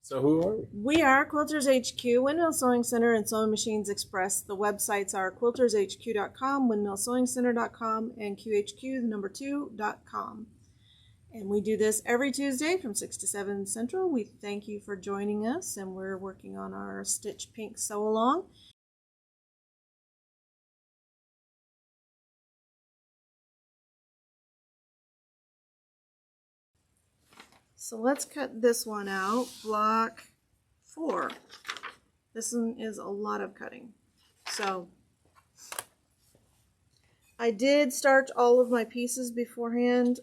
So who are we? We are Quilters HQ, Windmill Sewing Center, and Sewing Machines Express. The websites are quiltershq.com, windmillsewingcenter.com, and qhq2.com. And we do this every Tuesday from 6 to 7 Central. We thank you for joining us, and we're working on our Stitch Pink Sew Along. So let's cut this one out, block 4. This one is a lot of cutting. So I did starch all of my pieces beforehand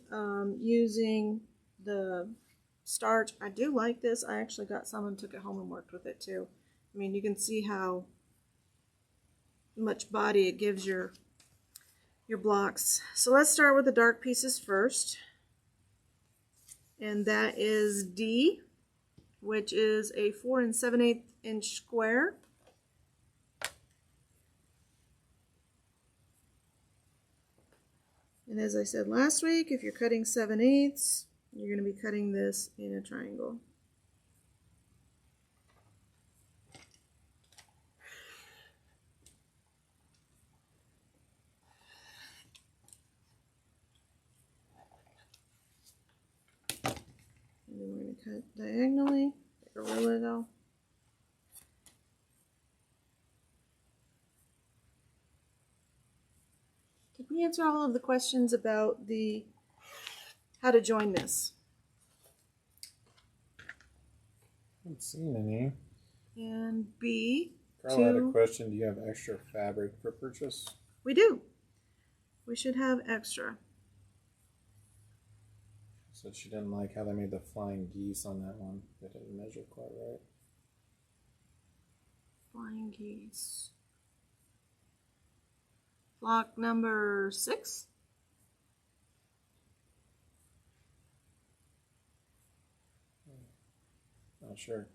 using the starch. I do like this. I actually got some and took it home and worked with it too. I mean, you can see how much body it gives your blocks. So let's start with the dark pieces first. And that is D, which is a 4 7/8 inch square. And as I said last week, if you're cutting 7/8, you're going to be cutting this in a triangle. And then we're going to cut diagonally, like a ruler though. Did we answer all of the questions about how to join this? I haven't seen any. And B. Carl had a question. Do you have extra fabric for purchase? We do. We should have extra. So she didn't like how they made the flying geese on that one. They didn't measure quite right. Flying geese. Block number 6. Not sure.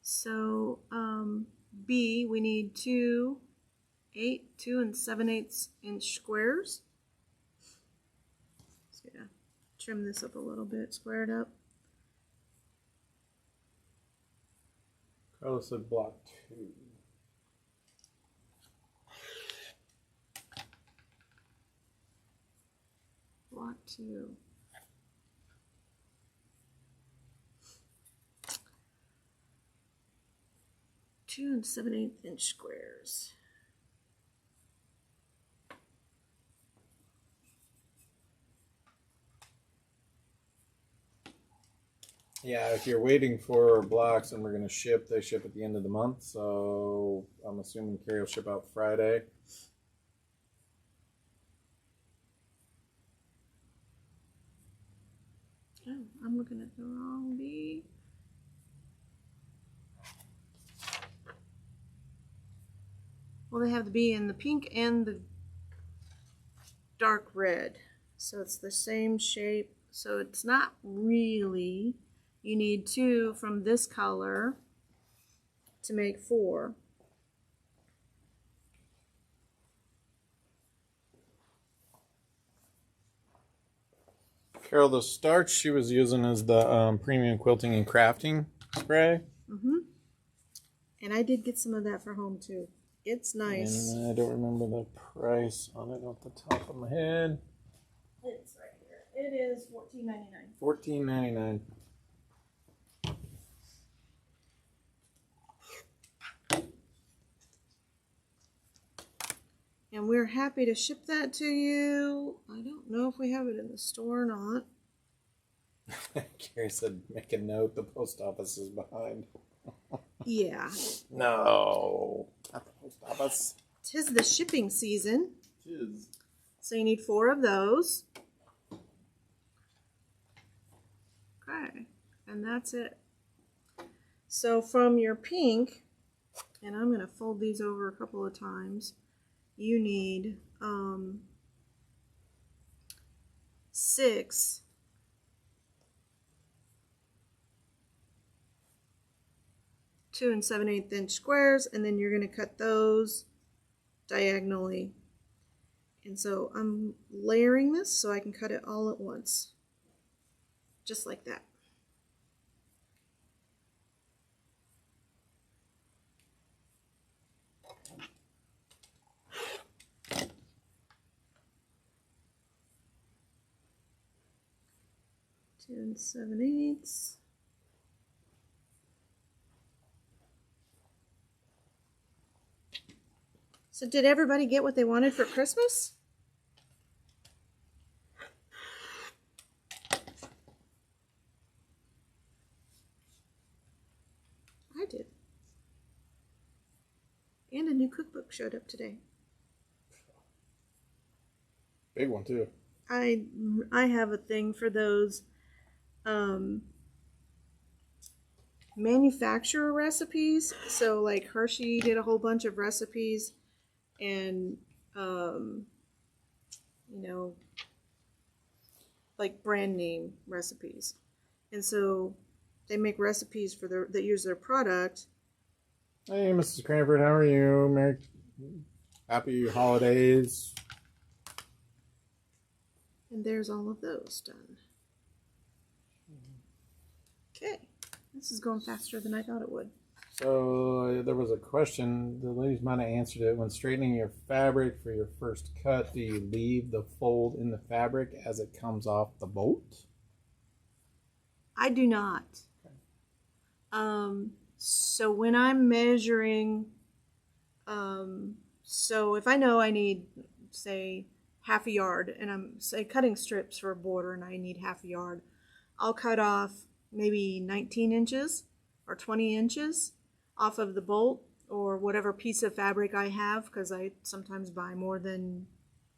So B, we need 2 7/8 inch squares. So yeah, trim this up a little bit, square it up. Carla said block 2. Block 2. Two 7/8 inch squares. Yeah, if you're waiting for blocks and we're going to ship, they ship at the end of the month. So I'm assuming Carrie will ship out Friday. Oh, I'm looking at the wrong B. Well, they have the B in the pink and the dark red. So it's the same shape. So it's not really, you need 2 from this color to make 4. Carol, the starch she was using is the premium quilting and crafting spray. And I did get some of that for home too. It's nice. And I don't remember the price on it off the top of my head. It's right here. It is $14.99. $14.99. And we're happy to ship that to you. I don't know if we have it in the store or not. Carrie said, make a note, the post office is behind. Yeah. No, not the post office. 'Tis the shipping season. Tis. So you need 4 of those. Okay. And that's it. So from your pink, and I'm going to fold these over a couple of times, you need 6 2 7/8 inch squares, and then you're going to cut those diagonally. And so I'm layering this so I can cut it all at once, just like that. and 7/8. So did everybody get what they wanted for Christmas? I did. And a new cookbook showed up today. Big one too. I have a thing for those manufacturer recipes. So like Hershey did a whole bunch of recipes, and you know, like brand name recipes, and so they make recipes for their that use their product. Hey, Mrs. Cranford, how are you? Happy holidays. And there's all of those done. Okay, this is going faster than I thought it would. So there was a question. The ladies might have answered it. When straightening your fabric for your first cut, do you leave the fold in the fabric as it comes off the bolt? I do not. So when I'm measuring, so if I know I need, say, half a yard, and I'm, say, cutting strips for a border and I need half a yard, I'll cut off maybe 19 inches or 20 inches off of the bolt or whatever piece of fabric I have, because I sometimes buy more than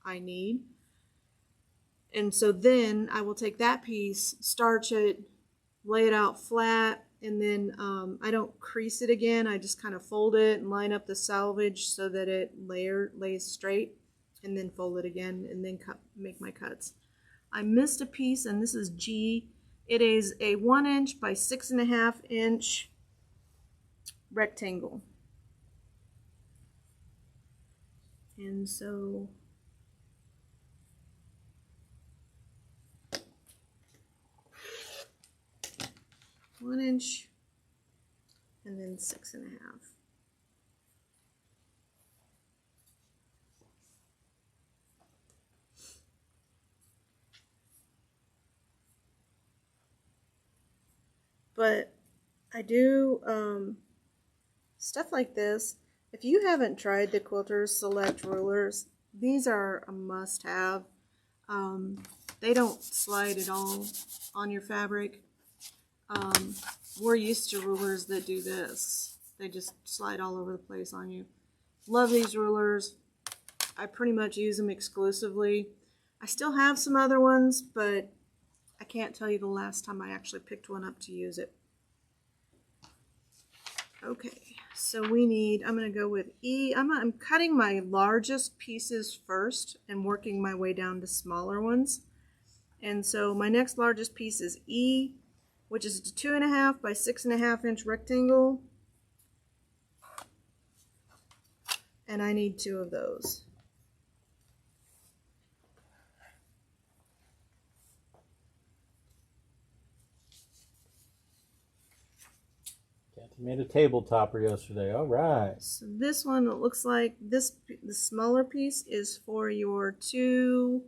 I need. And so then I will take that piece, starch it, lay it out flat, and then I don't crease it again. I just kind of fold it and line up the selvage so that it lays straight, and then fold it again, and then make my cuts. I missed a piece, and this is G. It is a 1 inch by 6.5 inch rectangle. And so one inch and then 6.5. But I do stuff like this. If you haven't tried the Quilters Select rulers, these are a must-have. They don't slide at all on your fabric. We're used to rulers that do this. They just slide all over the place on you. Love these rulers. I pretty much use them exclusively. I still have some other ones, but I can't tell you the last time I actually picked one up to use it. Okay, so we need, I'm going to go with E. I'm cutting my largest pieces first and working my way down to smaller ones. And so my next largest piece is E, which is a 2.5 by 6.5 inch rectangle. And I need 2 of those. Kathy made a table topper yesterday. All right. So this one, it looks like the smaller piece is for your 2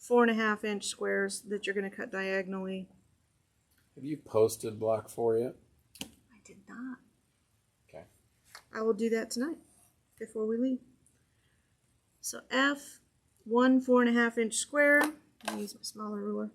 4.5 inch squares that you're going to cut diagonally. Have you posted block 4 yet? I did not. Okay. I will do that tonight before we leave. So F, 1 4.5 inch square. I'll use my smaller ruler.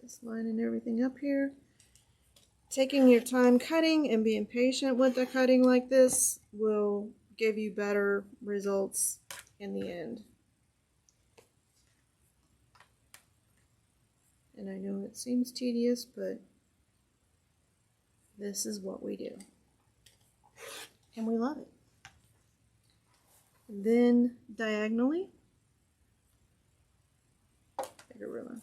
Just lining everything up here. Taking your time cutting and being patient with the cutting like this will give you better results in the end. And I know it seems tedious, but this is what we do. And we love it. And then diagonally, bigger ruler.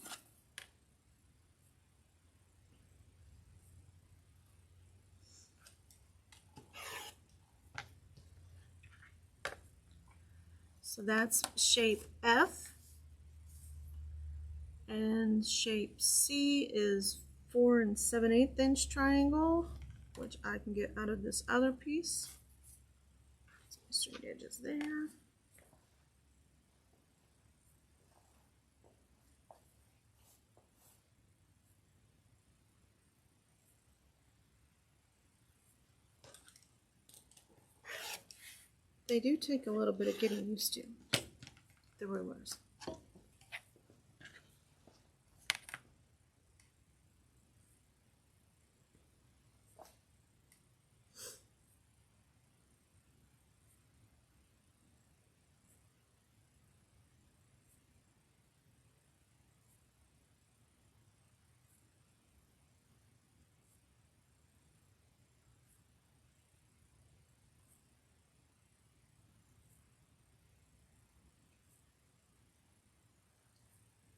So that's shape F. And shape C is 4 7/8 inch triangle, which I can get out of this other piece. So straight edges there. They do take a little bit of getting used to, the rulers.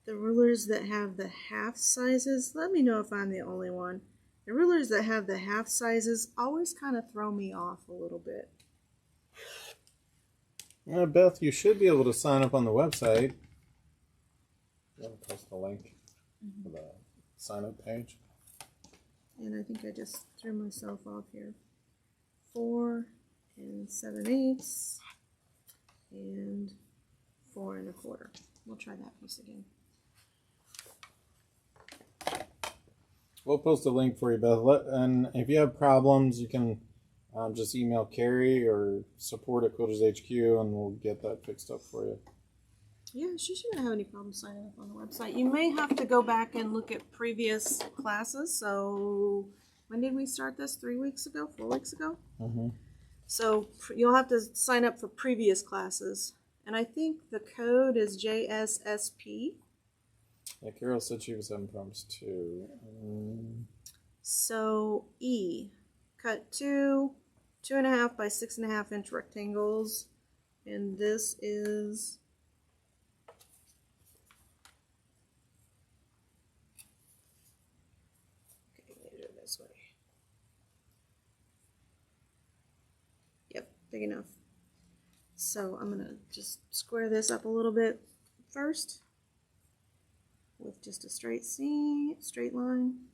The rulers that have the half sizes, let me know if I'm the only one. The rulers that have the half sizes always kind of throw me off a little bit. Beth, you should be able to sign up on the website. I'll post the link for the sign up page. And I think I just threw myself off here. 4 7/8 and 4 1/4. We'll try that piece again. We'll post a link for you, Beth. And if you have problems, you can just email Carrie or support at Quilters HQ, and we'll get that fixed up for you. Yeah, she shouldn't have any problem signing up on the website. You may have to go back and look at previous classes. So when did we start this? 3 weeks ago? 4 weeks ago? Mm-hmm. So you'll have to sign up for previous classes. And I think the code is JSSP. Yeah, Carol said she was having problems too. So E, cut 2.5 by 6.5 inch rectangles. And this is this way. Yep, big enough. So I'm gonna just square this up a little bit first with just a straight line.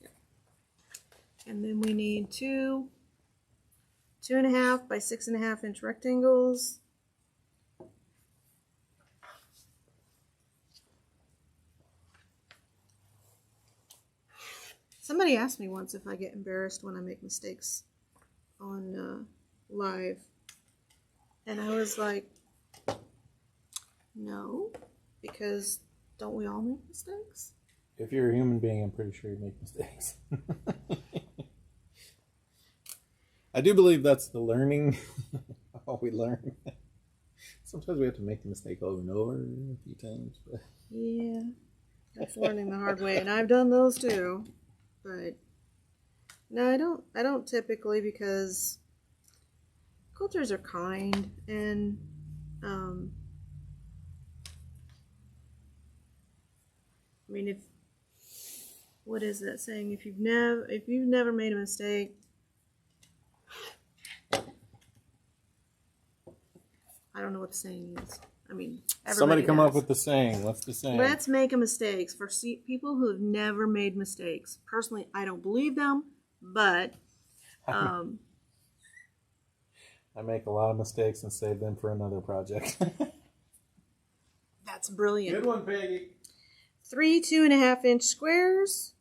Yep. And then we need 2.5 by 6.5 inch rectangles. Somebody asked me once if I get embarrassed when I make mistakes on live. And I was like, no, because don't we all make mistakes? If you're a human being, I'm pretty sure you make mistakes. I do believe that's the learning, how we learn. Sometimes we have to make the mistake over and over a few times. But Yeah, that's learning the hard way, and I've done those too. But no, I don't typically, because quilters are kind, and I mean, what is that saying? If you've never made a mistake, I don't know what the saying is. I mean, somebody come does. up with the saying. What's the saying? Let's make a mistake. For people who have never made mistakes. Personally, I don't believe them, but I make a lot of mistakes and save them for another project. that's brilliant. Good one, Peggy. 3 2.5 inch squares.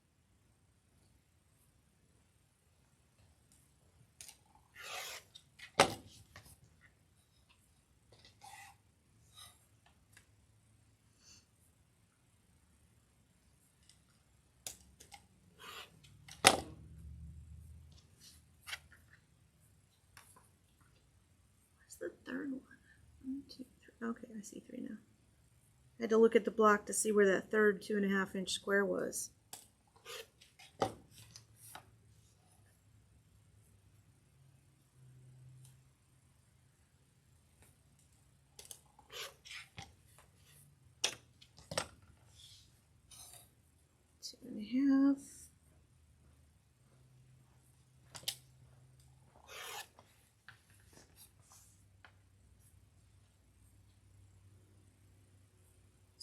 The third one. 1, 2, 3. Okay, I see 3 now. I had to look at the block to see where that third 2.5 inch square was.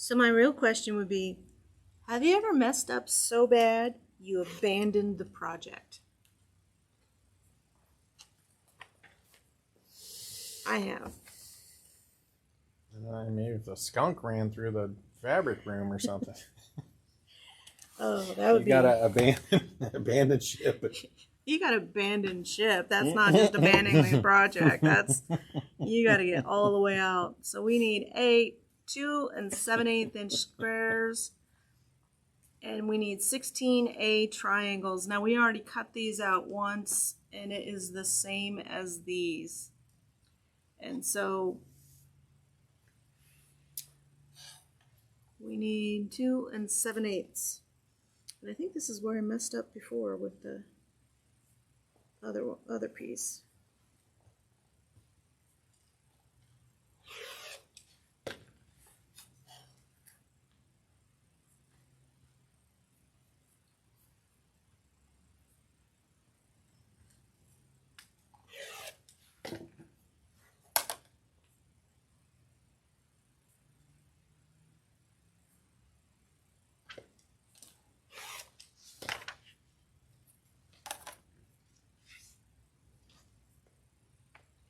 So my real question would be, have you ever messed up so bad you abandoned the project? I have. Maybe if the skunk ran through the fabric room or something. Oh, that would You be. gotta abandon ship. You got to abandon ship. That's not just abandoning the project. That's you got to get all the way out. So we need 2 7/8 inch squares, and we need 16A triangles. Now we already cut these out once, and it is the same as these. And so we need 2 7/8. And I think this is where I messed up before with the other piece.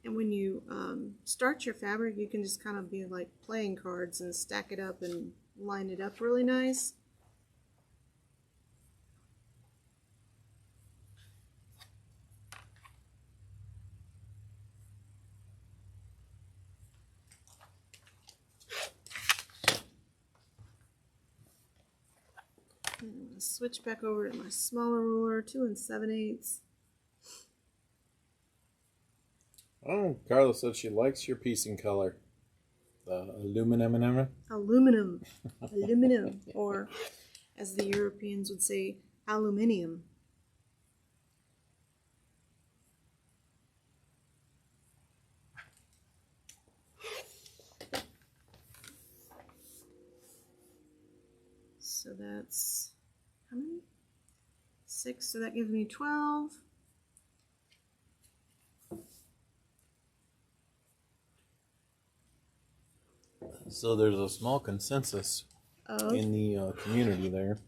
And when you start your fabric, you can just kind of be like playing cards and stack it up and line it up really nice. I'm going to switch back over to my smaller ruler, 2 7/8. Oh, Carla said she likes your piecing color. The aluminum. Aluminum, or as the Europeans would say, aluminium. So that's how many? 6, so that gives me 12. So there's a small consensus in the community there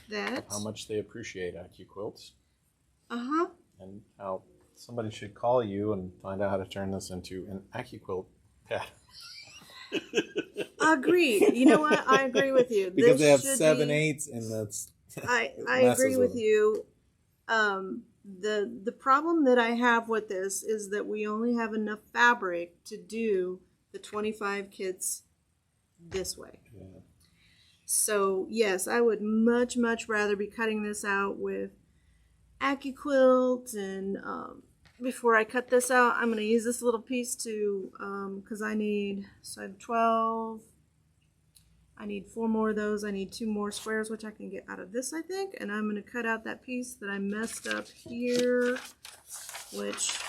That. how much they appreciate AccuQuilts. Uh-huh. And how somebody should call you and find out how to turn this into an AccuQuilt pad. Agreed. You know what? I agree with you. Because they have should 7/8 and that's I agree with you. The problem that I have with this is that we only have enough fabric to do the 25 kits this way. Yeah. So yes, I would much rather be cutting this out with AccuQuilt, and before I cut this out, I'm going to use this little piece to because I have 12. I need 4 more of those. I need 2 more squares, which I can get out of this, I think. And I'm going to cut out that piece that I messed up here, which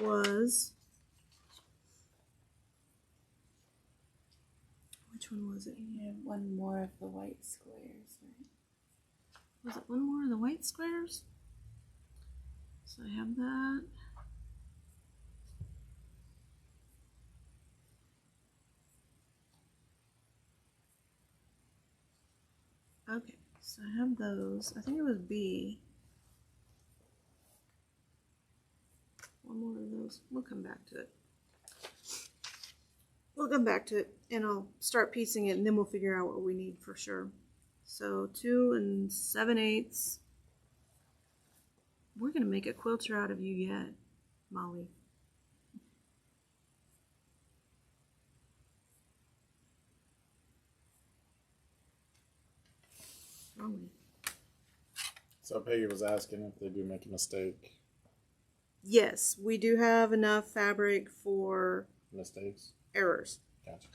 was, which one was it? You have 1 more of the white squares, right? Was it 1 more of the white squares? So I have that. Okay, so I have those. I think it was B. 1 more of those. We'll come back to it. We'll come back to it, and I'll start piecing it, and then we'll figure out what we need for sure. So 2 7/8. We're gonna make a quilter out of you yet, Molly. So Peggy was asking if they do make a mistake. Yes, we do have enough fabric for Mistakes? errors. Gotcha.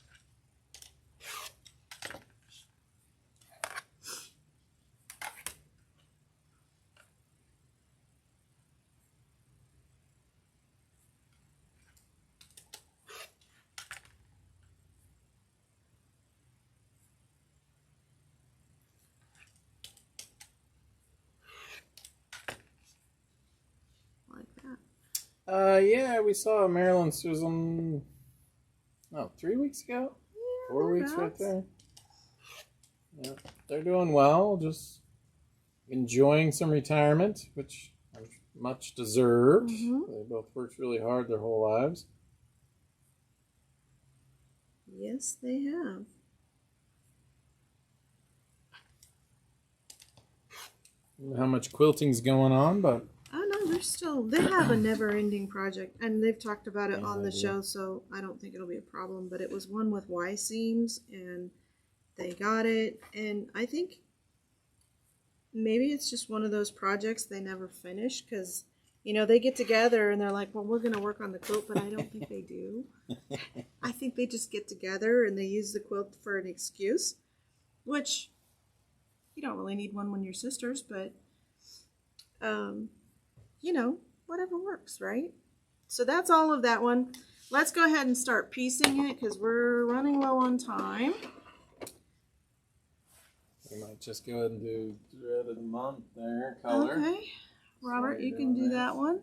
Like that. Yeah, we saw Marilyn Susan, 3 weeks ago? 4 weeks right thereabouts. there. Yeah, they're doing well. Just enjoying some retirement, which are much deserved. Mhm. They both worked really hard their whole lives. Yes, they have. I don't know how much quilting's going on, but Oh no, they have a never-ending project, and they've talked about it Yeah, on they the do. show, so I don't think it'll be a problem. But it was one with Y seams, and they got it, and I think maybe it's just one of those projects they never finish because they get together and they're like, well, we're going to work on the quilt, but I don't think they do. I think they just get together and they use the quilt for an excuse, which you don't really need one when you're sisters, but whatever works, right? So that's all of that one. Let's go ahead and start piecing it because we're running low on time. we might just go ahead and do thread of the month there, color. Okay, Robert, So you you're can doing do that one.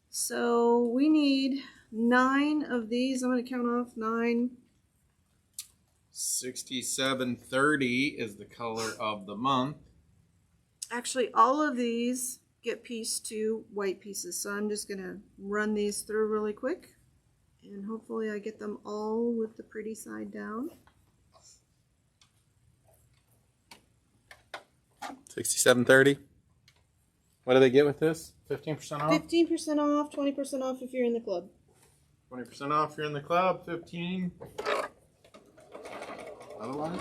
So we need 9 of these. I'm going to count off 9. 6730 is the color of the month. Actually, all of these get pieced to white pieces. So I'm just going to run these through really quick. And hopefully I get them all with the pretty side down. 6730. What do they get with this? 15% off? 15% off, 20% off if you're in the club. 20% off if you're in the club, 15. Otherwise?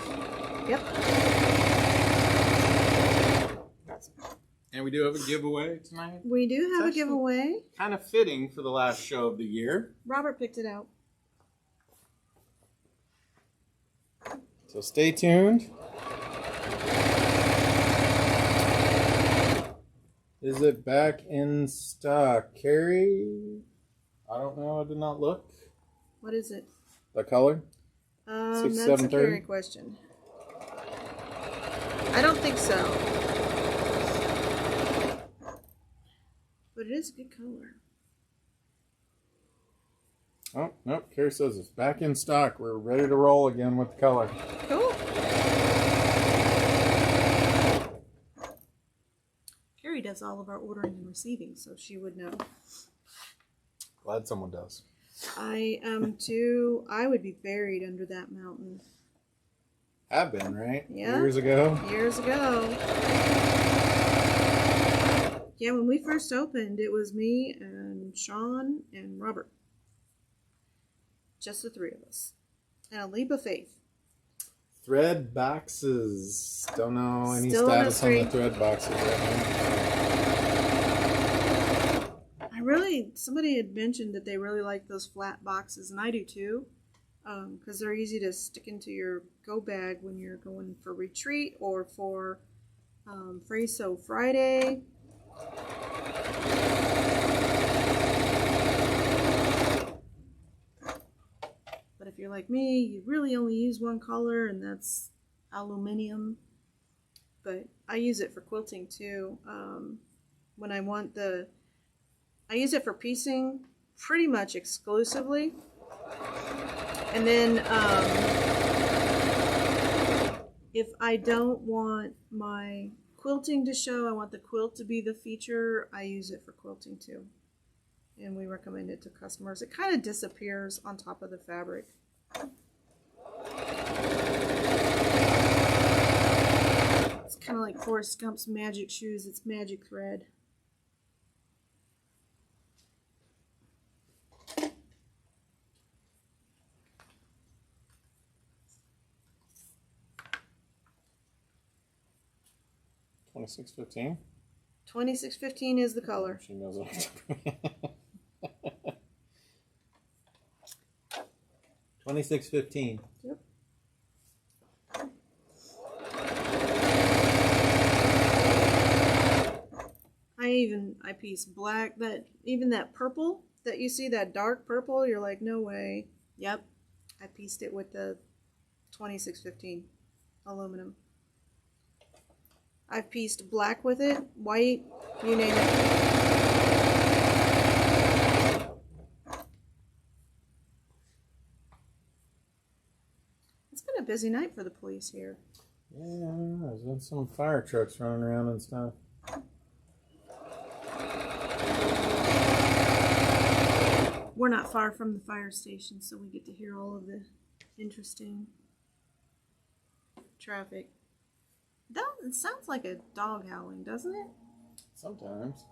Yep. And we do have a giveaway tonight. We do have a actually giveaway. Kind of fitting for the last show of the year. Robert picked it out. So stay tuned. Is it back in stock? Carrie? I don't know. I did not look. What is it? The color? That's a 6730? Carrie question. I don't think so. But it is a good color. Oh, nope. Carrie says it's back in stock. We're ready to roll again with the color. Cool. Carrie does all of our ordering and receiving, so she would know. Glad someone does. I am too. I would be buried under that mountain. Have been, right? Yeah. Years ago. Years ago. Yeah, when we first opened, it was me and Sean and Robert. Just the 3 of us. And a leap of faith. Thread boxes. Don't know any Still a status on the mystery. thread boxes right Somebody had mentioned that they really like those flat boxes, and I do too. Because they're easy to stick into your go bag when you're going for retreat or for Free So Friday. But if you're like me, you really only use one color, and that's aluminum. But I use it for quilting too. When I want I use it for piecing pretty much exclusively. And then if I don't want my quilting to show, I want the quilt to be the feature, I use it for quilting too. And we recommend it to customers. It kind of disappears on top of the fabric. It's kind of like Forrest Gump's magic shoes. It's magic thread. $26.15. 2615 is the color. She knows what. 26.15. Yep. I piece black, even that purple that you see, that dark purple, you're like, no way. Yep. I pieced it with the 2615 aluminum. I've pieced black with it, white, you name it. a busy night for the police here. Yeah, there's been some fire trucks running around and stuff. We're not far from the fire station, so we get to hear all of the interesting traffic. It sounds like a dog howling, doesn't it? Sometimes.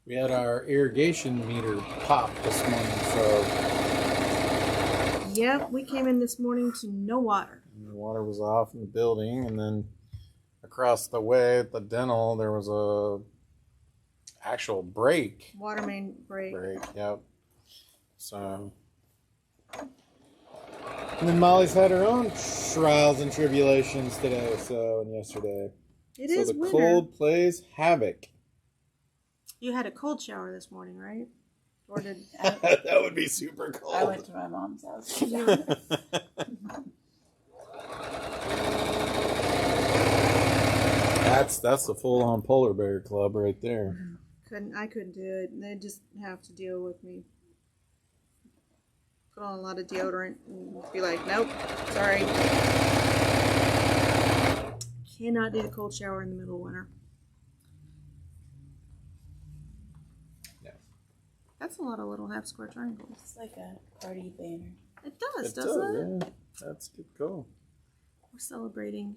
We had our irrigation meter pop this morning, so Yep, we came in this morning to no water. the water was off in the building, and then across the way at the dental there was a actual break. Water main break. Yep. So, and then Molly's had her own trials and tribulations today, and yesterday. It So is the winter. cold plays havoc. You had a cold shower this morning, right? Or did That would be super cold. I went to my mom's house. That's the full on polar bear club right there. I couldn't do it. They just have to deal with me. Put on a lot of deodorant and be like, nope, sorry. Cannot do a cold shower in the middle of winter. Yeah. That's a lot of little half square triangles. It's like a party banner. It does, It doesn't does, it? yeah. That's good call. We're celebrating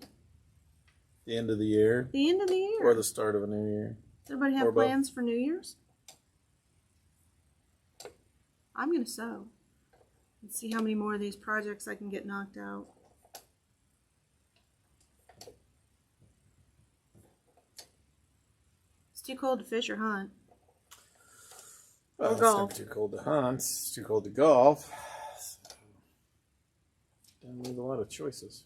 The end of the year the end of the year. or the start of a new year. Does everybody or have both. plans for New Year's? I'm gonna sew and see how many more of these projects I can get knocked out. It's too cold to fish or hunt. Well, Or it's golf. never too cold to hunt. It's too cold to golf. So, don't leave a lot of choices.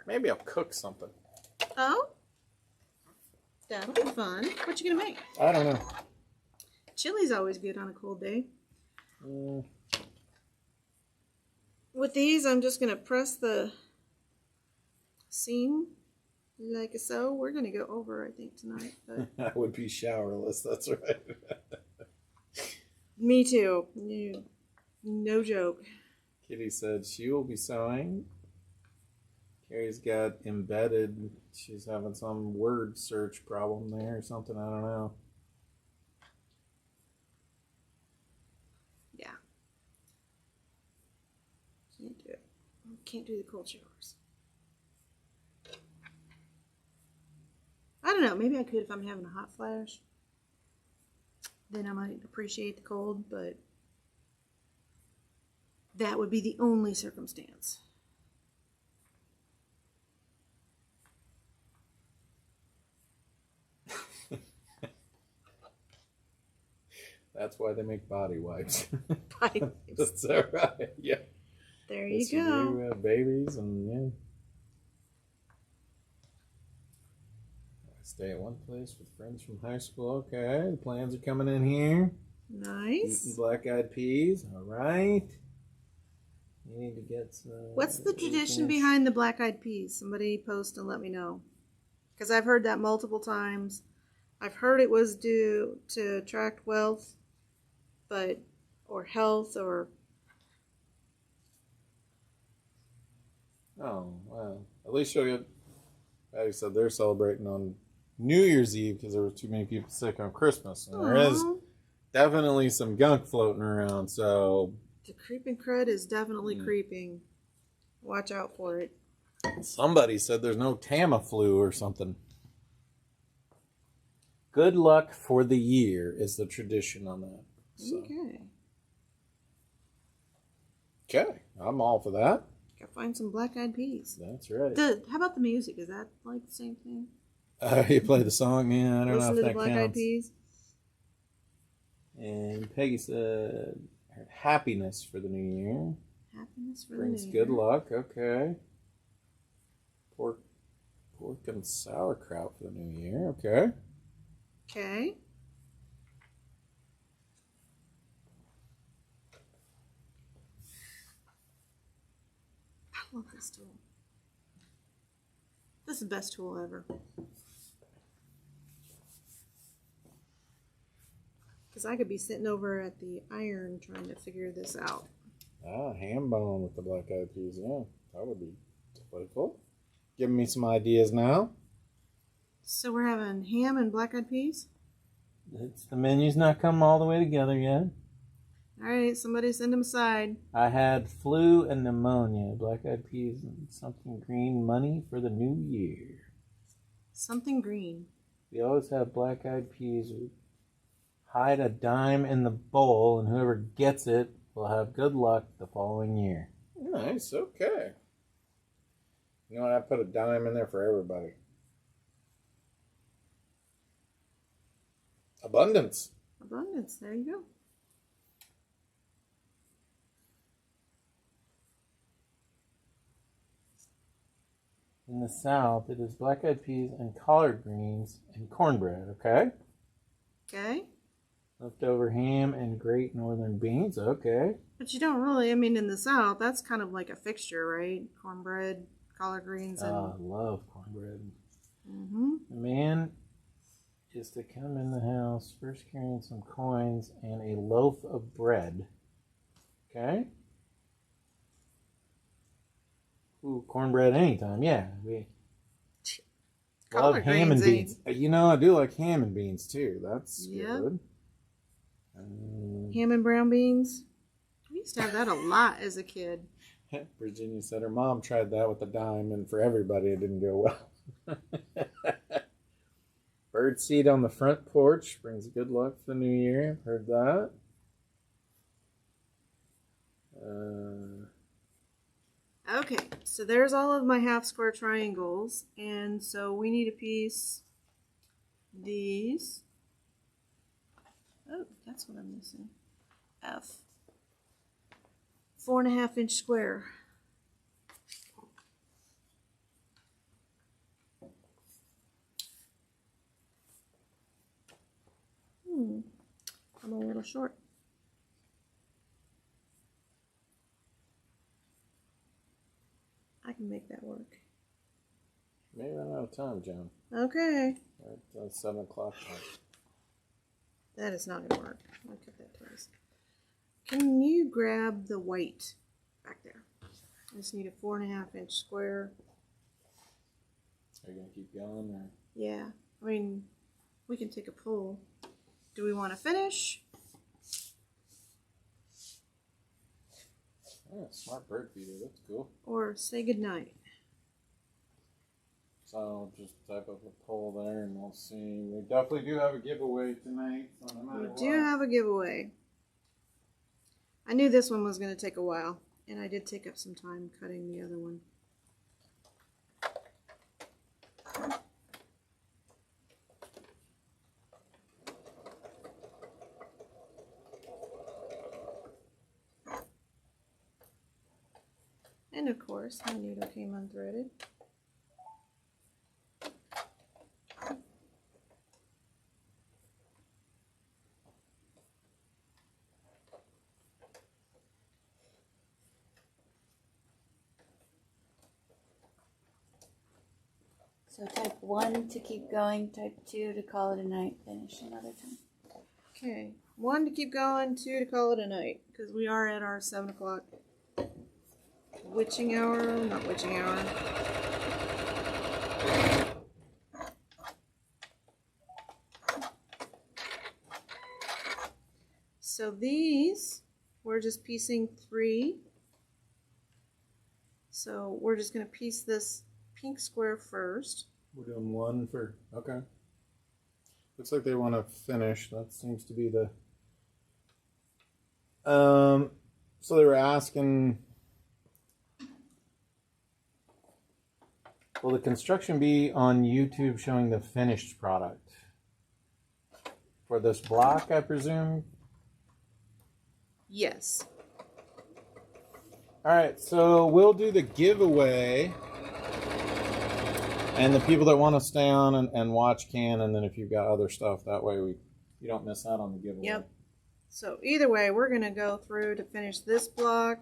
Maybe I'll cook something. Oh, that'll be fun. What you gonna make? I don't know. Chili's always good on a cold day. Mm, With these, I'm just gonna press the seam like so. We're gonna go over, I think, tonight. But I would be showerless. That's right. me too. No joke. Kitty said she will be sewing. Carrie's got embedded. She's having some word search problem there or something. I don't know. Yeah. Can't do it. Can't do the cold showers. I don't know. Maybe I could if I'm having a hot flash. Then I might appreciate the cold, but that would be the only circumstance. That's why they make body wipes. Body That's all right. Yeah. There you Yes, go. do have babies and yeah. Stay at one place with friends from high school. Okay, the plans are coming in here. Nice. Eating black-eyed peas. All right. You need to get some. What's the tradition behind the black-eyed peas? Somebody post and let me know. Because I've heard that multiple times. I've heard it was due to attract wealth, or health, or Oh, well. At least you'll get. Patty said they're celebrating on New Year's Eve because there were too many people sick on Christmas. And there is Aw. definitely some gunk floating around, so The creeping crud is definitely creeping. Watch out for it. somebody said there's no Tamiflu or something. Good luck for the year is the tradition on that. So. Okay. Okay, I'm all for that. Gotta find some black-eyed peas. That's right. How about the music? Is that like the same thing? You play the song? Yeah, I don't Listen know to if the that black-eyed counts. peas. And Peggy said her happiness for the new year. Happiness for Brings the new good year. luck. Okay. Pork and sauerkraut for the new year. Okay. Okay. I love this tool. This is the best tool ever. Because I could be sitting over at the iron trying to figure this out. Ah, ham bone with the black eyed peas. Yeah, that would be delightful. Giving me some ideas now. So we're having ham and black-eyed peas? The menu's not come all the way together yet. All right, somebody send them aside. I had flu and pneumonia, black-eyed peas, and something green, money for the new year. Something green. We always have black-eyed peas. We hide a dime in the bowl, and whoever gets it will have good luck the following year. Nice, okay. You know what? I put a dime in there for everybody. Abundance. Abundance, there you go. In the South, it is black-eyed peas and collard greens and cornbread, okay? Okay. Leftover ham and great northern beans, okay. But you don't really, I mean, in the South, that's kind of like a fixture, right? Cornbread, collard greens, and... I love cornbread. Mm-hmm. The man is to come in the house first carrying some coins and a loaf of bread. Okay? Ooh, cornbread anytime, yeah. We love ham and beans. You know, I do like ham and beans too. That's good. Ham and brown beans. We used to have that a lot as a kid. Virginia said her mom tried that with a dime, and for everybody it didn't go well. Birdseed on the front porch brings good luck for the new year. I've heard that. Okay, so there's all of my half square triangles, and so we need a piece. These. Oh, that's what I'm missing. F. 4.5 inch square. I'm a little short. I can make that work. Maybe run out of time, Joan. Okay. It's 7 o'clock time. That is not going to work. I'll cut that twice. Can you grab the white back there? I just need a 4.5 inch square. Are you going to keep going? Or? Yeah. I mean, we can take a pull. Do we want to finish? Oh, smart bird feeder. That's cool. Or say goodnight? So I'll just type up a poll there and we'll see. We definitely do have a giveaway tonight. So no matter We do have a giveaway. I knew this one was going to take a while, and I did take up some time cutting the other one. And of course, my needle came unthreaded. So type 1 to keep going, type 2 to call it a night, finish another time. Okay, 1 to keep going, 2 to call it a night, because we are at our 7 o'clock witching hour, not witching hour. So these, we're just piecing 3. So we're just going to piece this pink square first. We're doing 1 for, okay. Looks like they want to finish. That seems to be the, so they were asking, will the construction be on YouTube showing the finished product? For this block, I presume? Yes. All right, so we'll do the giveaway. And the people that want to stay on and watch can, and then if you've got other stuff, that way you don't miss out on the giveaway. Yep. So either way, we're going to go through to finish this block.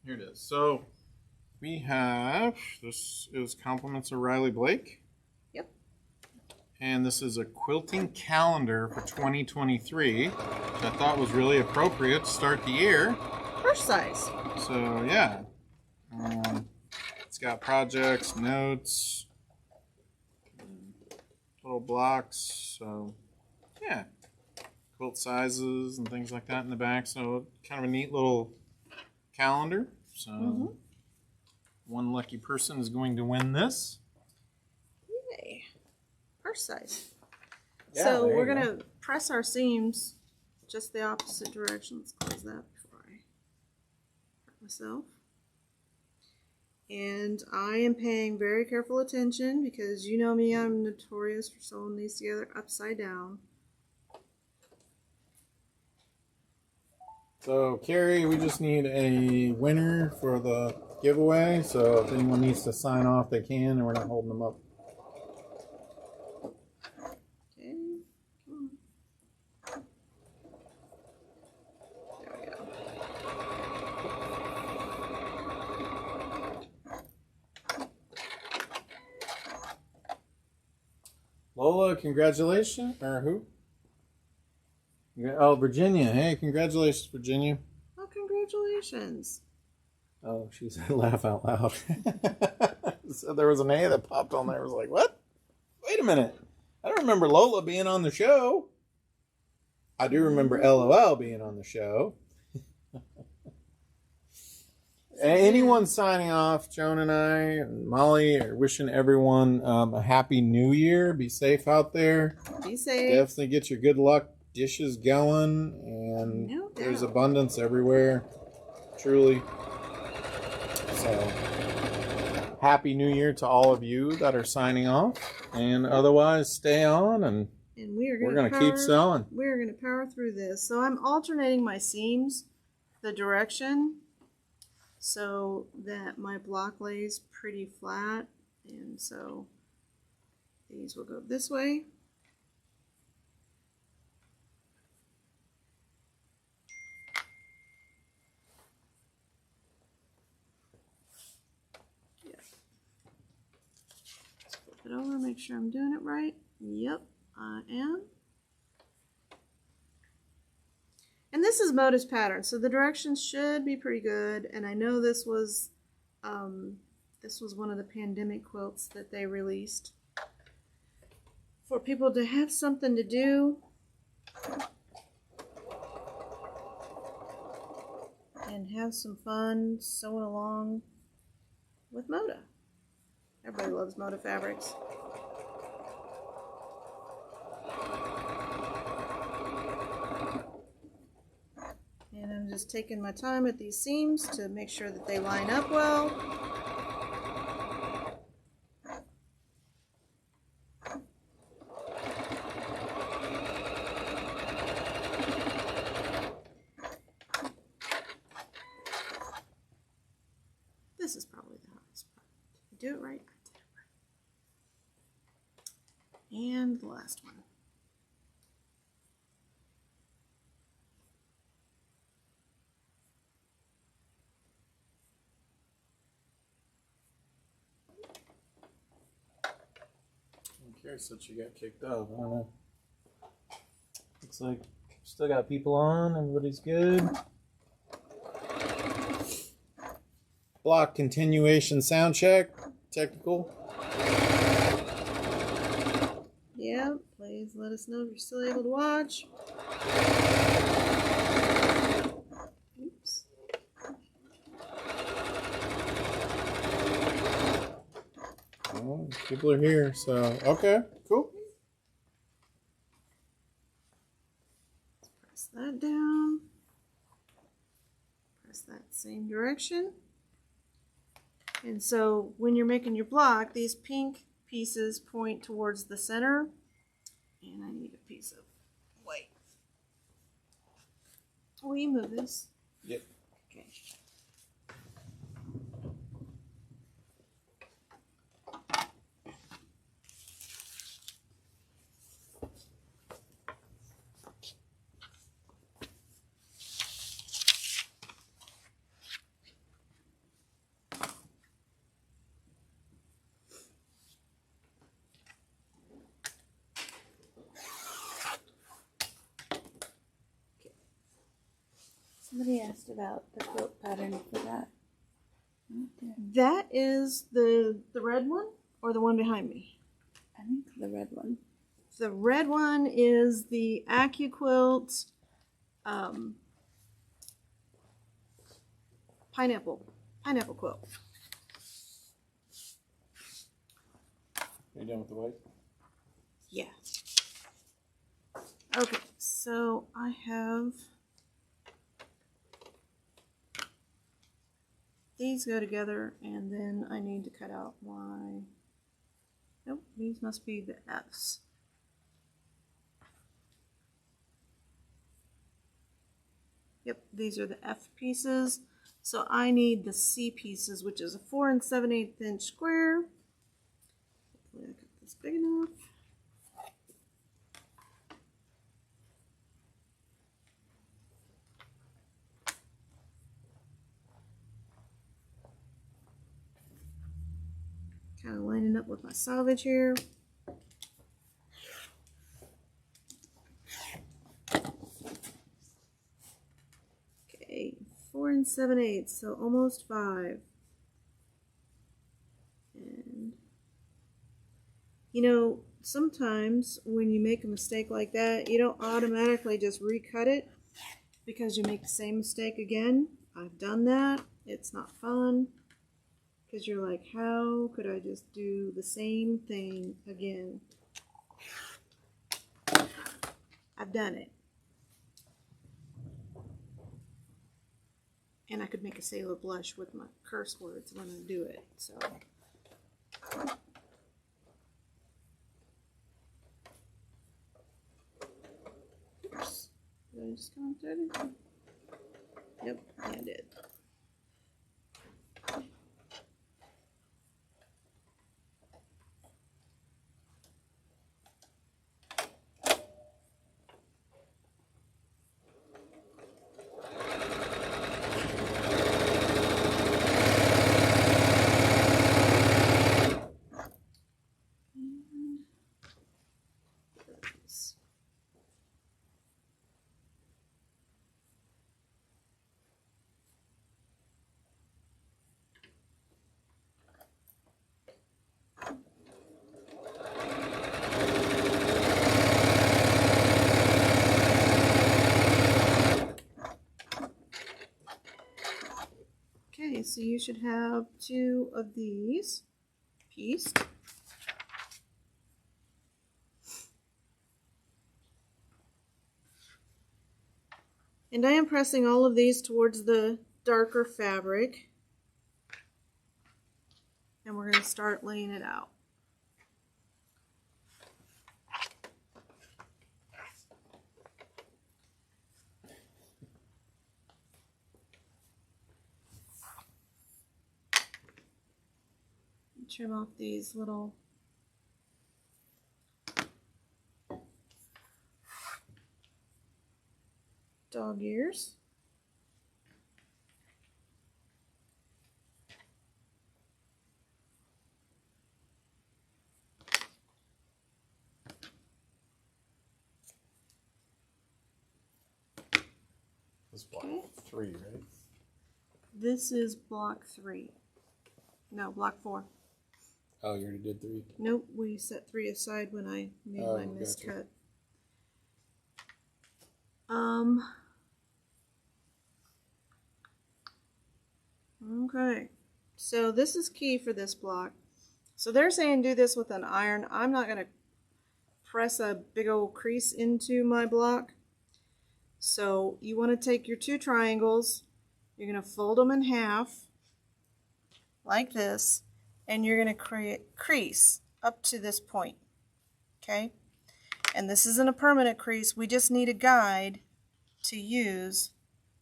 Here it is. So we have, this is Compliments of Riley Blake. Yep. And this is a quilting calendar for 2023, which I thought was really appropriate to start the year. Purse size. So, yeah. It's got projects, notes, little blocks. So, yeah. Quilt sizes and things like that in the back. So, kind of a neat little calendar. So, one lucky person is going to win this. Yay. Purse size. Yeah, So there we're you going go. to press our seams just the opposite direction. Let's close that before I hurt myself. And I am paying very careful attention because you know me, I'm notorious for sewing these together upside down. So, Carrie, we just need a winner for the giveaway. So, if anyone needs to sign off, they can, and we're not holding them up. Okay, come on. There we go. Lola, congratulations. Or who? Oh, Virginia. Hey, congratulations, Virginia. Oh, congratulations. Oh, she said laugh out loud. So there was an A that popped on there. I was like, what? Wait a minute. I don't remember Lola being on the show. I do remember LOL being on the show. Anyone signing off, Joan and I and Molly are wishing everyone a happy new year. Be safe out there. Be safe. Definitely get your good luck dishes going. And No there's doubt. abundance everywhere. Truly. So, happy new year to all of you that are signing off. And otherwise, stay on and And we're we're going going to keep selling. We're going to power through this. So I'm alternating my seams, the direction, so that my block lays pretty flat. And so these will go this way. Yeah. Let's flip it over, make sure I'm doing it right. Yep, I am. And this is Moda's pattern, so the directions should be pretty good. And I know this was one of the pandemic quilts that they released for people to have something to do and have some fun sewing along with Moda. Everybody loves Moda fabrics. And I'm just taking my time at these seams to make sure that they line up well. This is probably the hardest part. Did I do it right? I did it right. And the last one. Carrie said she got kicked off. I don't know. Looks like still got people on. Everybody's good. Block continuation sound check. Technical. Yeah, please let us know if you're still able to watch. Oops. Oh, people are here, so okay, cool. Press that down. Press that same direction. And so when you're making your block, these pink pieces point towards the center. And I need a piece of white. Will you move this? Yep. Okay. Somebody asked about the quilt pattern for that. That is the red one or the one behind me? I think the red one. The red one is the AccuQuilt pineapple quilt. Are you done with the white? Yeah. Okay, so I have these go together, and then I need to cut out my, nope, these must be the F's. Yep, these are the F pieces. So I need the C pieces, which is a 4 7/8 inch square. Hopefully I got this big enough. Kind of lining up with my selvage here. Okay, 4 7/8, so almost 5. And you know, sometimes when you make a mistake like that, you don't automatically just recut it because you make the same mistake again. I've done that. It's not fun because you're like, how could I just do the same thing again? I've done it. And I could make a sailor blush with my curse words when I do it, so. Oops. Did I just come through it? Yep, I did. Okay, so you should have 2 of these pieced. And I am pressing all of these towards the darker fabric. And we're going to start laying it out. Trim off these little dog ears. This is block 3, right? This is block 3. No, block 4. Oh, you already did 3? Nope, we set 3 aside when I made my miscut. Gotcha. Okay, so this is key for this block. So they're saying do this with an iron. I'm not going to press a big old crease into my block. So you want to take your 2 triangles, you're going to fold them in half like this, and you're going to create crease up to this point. Okay, and this isn't a permanent crease, we just need a guide to use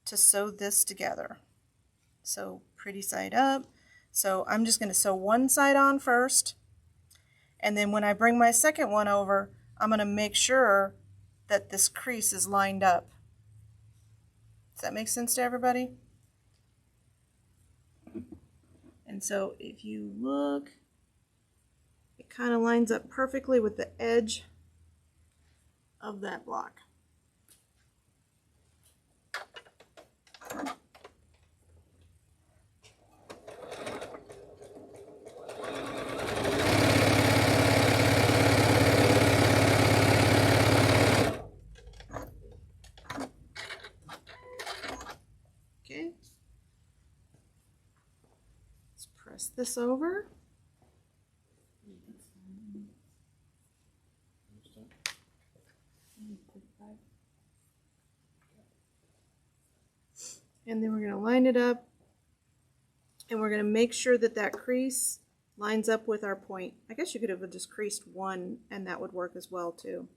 to sew this together. So pretty side up. So I'm just going to sew one side on first, and then when I bring my second one over, I'm going to make sure that this crease is lined up. Does that make sense to everybody? And so if you look, it kind of lines up perfectly with the edge of that block. press this over. And then we're going to line it up, and we're going to make sure that that crease lines up with our point. I guess you could have just creased one and that would work as well too.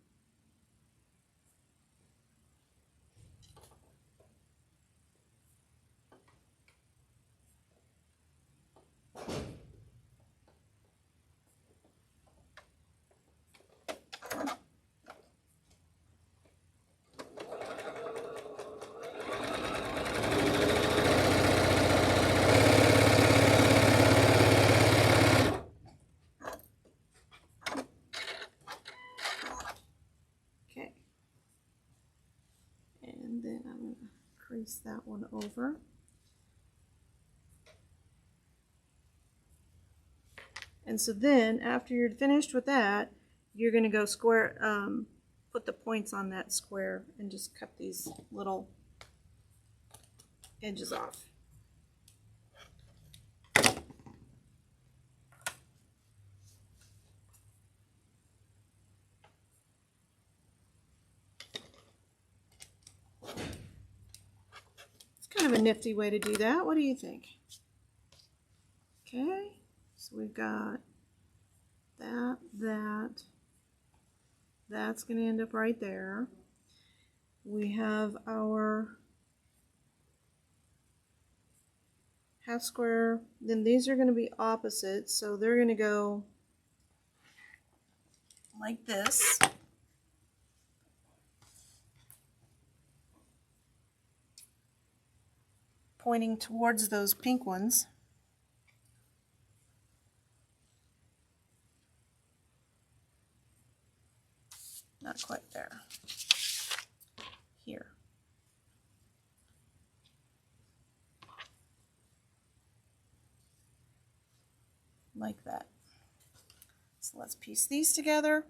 Crease that one over. And so then after you're finished with that, you're going to go square, put the points on that square and just cut these little edges off. Kind of a nifty way to do that. What do you think? Okay, so we've got that's going to end up right there. We have our half square, then these are going to be opposite, so they're going to go like this. Pointing towards those pink ones. Not quite there. Here. Like that. So let's piece these together.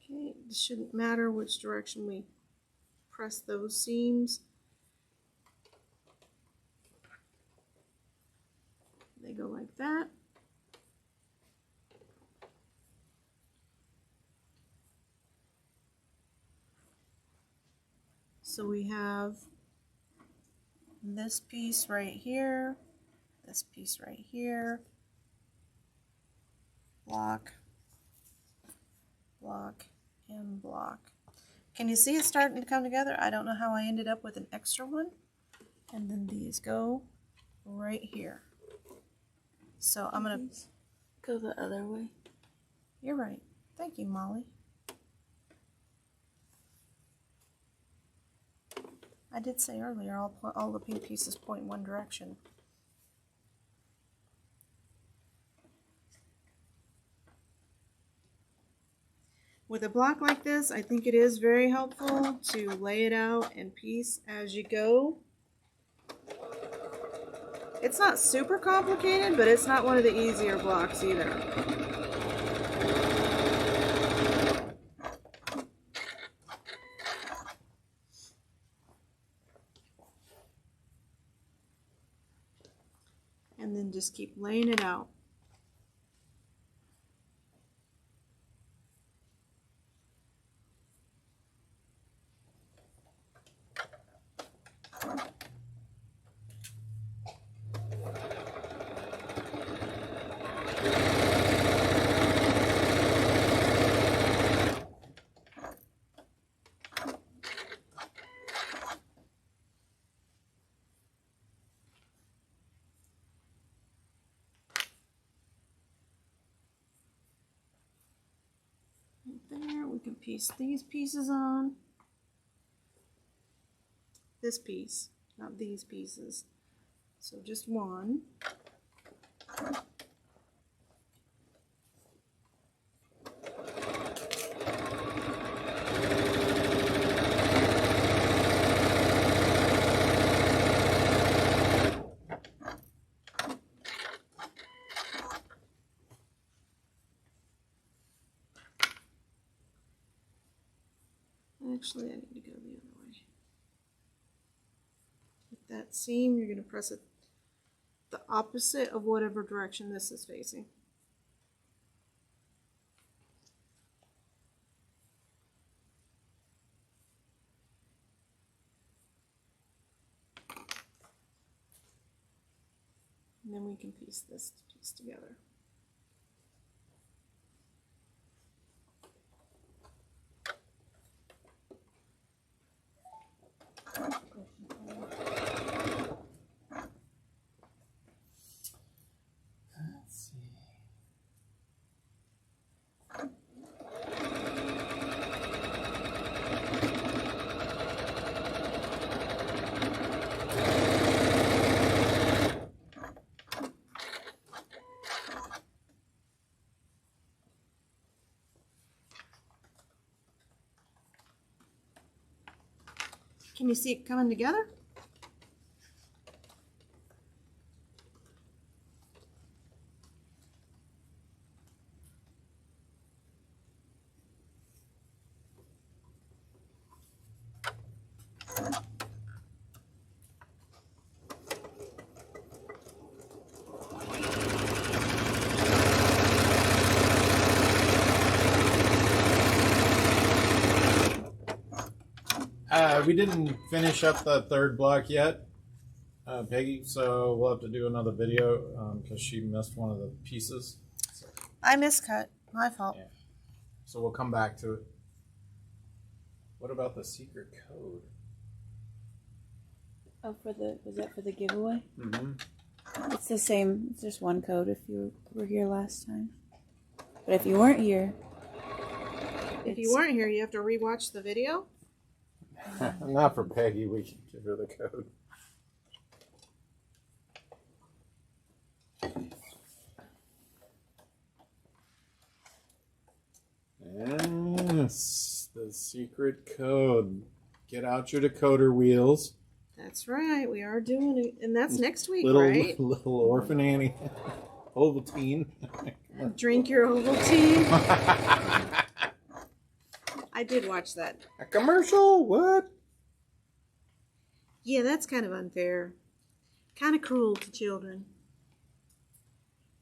Okay, it shouldn't matter which direction we press those seams. They go like that. So we have this piece right here, this piece right here, block, block, and block. Can you see it starting to come together? I don't know how I ended up with an extra one. And then these go right here. So I'm going to go the other way. You're right. Thank you, Molly. I did say earlier all the pink pieces point in one direction. With a block like this, I think it is very helpful to lay it out and piece as you go. It's not super complicated, but it's not one of the easier blocks either. And then just keep laying it out. There, we can piece these pieces on. this piece, not these pieces. So just one. Actually, I need to go the other way. With that seam, you're going to press it the opposite of whatever direction this is facing. And then we can piece this piece together. Let's see. Can you see it coming together? We didn't finish up the third block yet, Peggy, so we'll have to do another video because she missed one of the pieces. So, I miscut. My fault. yeah. So we'll come back to it. What about the secret code? Oh, was that for the giveaway? Mm-hmm. It's the same. It's just one code if you were here last time. But if you weren't here, If you weren't here, you have to rewatch the video. Not for Peggy. We can give her the code. Yes, the secret code. Get out your decoder wheels. That's right. We are doing it, and that's next week, Little right? little orphan Annie, Ovaltine. Drink your Ovaltine. I did watch that. A commercial? What? Yeah, that's kind of unfair. Kind of cruel to children.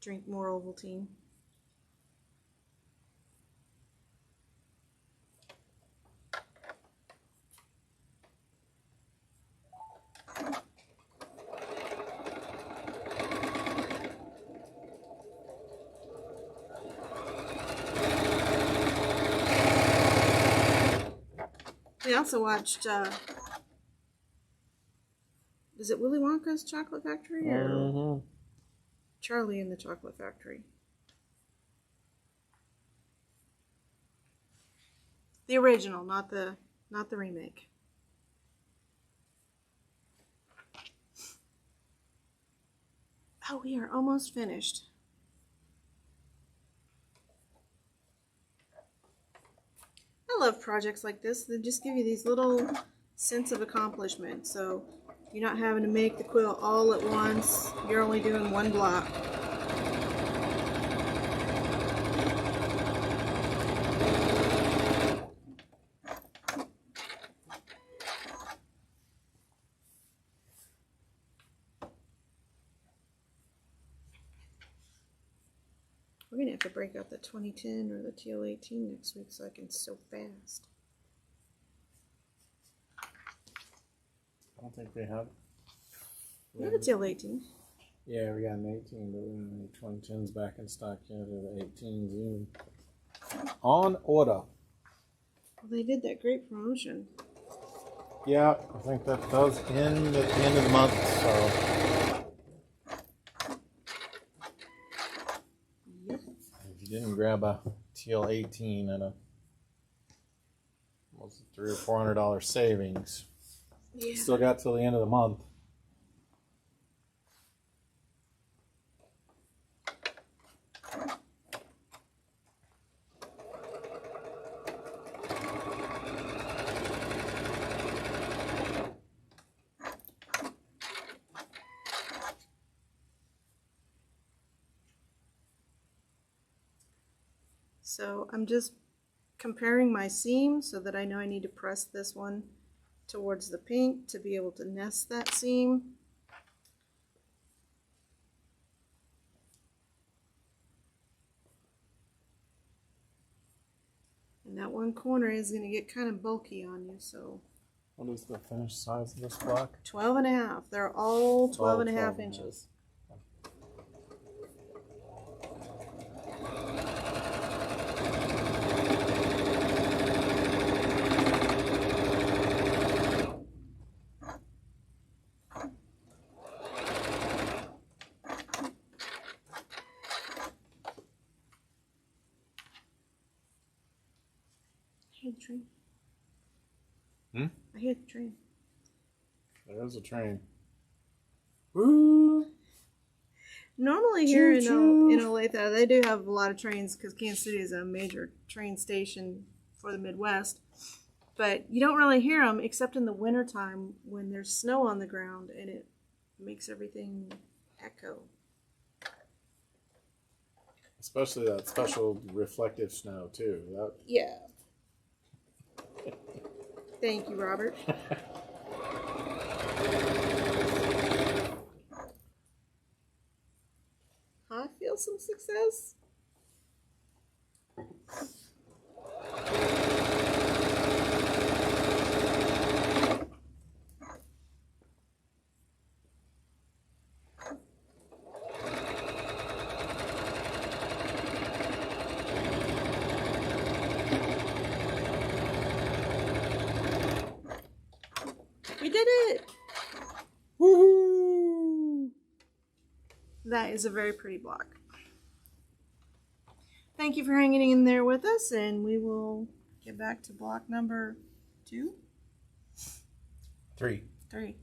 Drink more Ovaltine. We also watched, is it Willy Wonka's Chocolate Factory or Mm-hmm. Charlie in the Chocolate Factory? The original, not the remake. Oh, we are almost finished. I love projects like this. They just give you these little sense of accomplishment. So you're not having to make the quilt all at once. You're only doing one block. We're going to have to break out the 2010 or the TL18 next week so I can sew fast. I don't think they have. We have a TL18. Yeah, we got an 18, but we don't have any 2010s back in stock yet, or the 18s even. On order. Well, they did that great promotion. Yeah, I think that does end at the end of the month, so. Yep. If you didn't grab a TL18 at a almost $300 or $400 savings. Yeah. Still got till the end of the month. So I'm just comparing my seam so that I know I need to press this one towards the pink to be able to nest that seam. And that one corner is going to get kind of bulky on you, so. What is the finished size of this block? 12 and a half. They're all 12 and a half 12 and a half. inches. I hear the train. I hear the train. There's a train. Woo! Normally here in Choo-choo. Olathe, they do have a lot of trains because Kansas City is a major train station for the Midwest. But you don't really hear them except in the wintertime when there's snow on the ground and it makes everything echo. Especially that special reflective snow too. That... Yeah. Thank you, Robert. I feel some success. We did it! Woohoo! That is a very pretty block. Thank you for hanging in there with us, and we will get back to block number 2? 3. 3.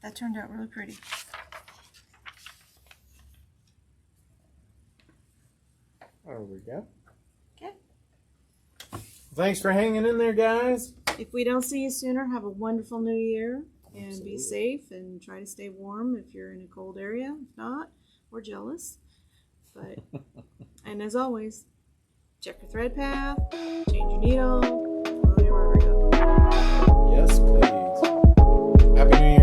That turned out really pretty. There we go. Okay. Thanks for hanging in there, guys. If we don't see you sooner, have a wonderful new year and Absolutely. be safe and try to stay warm if you're in a cold area. If not, we're jealous. But and as always, check your thread path, change your needle, follow your rubber. Yes, please. Happy New Year.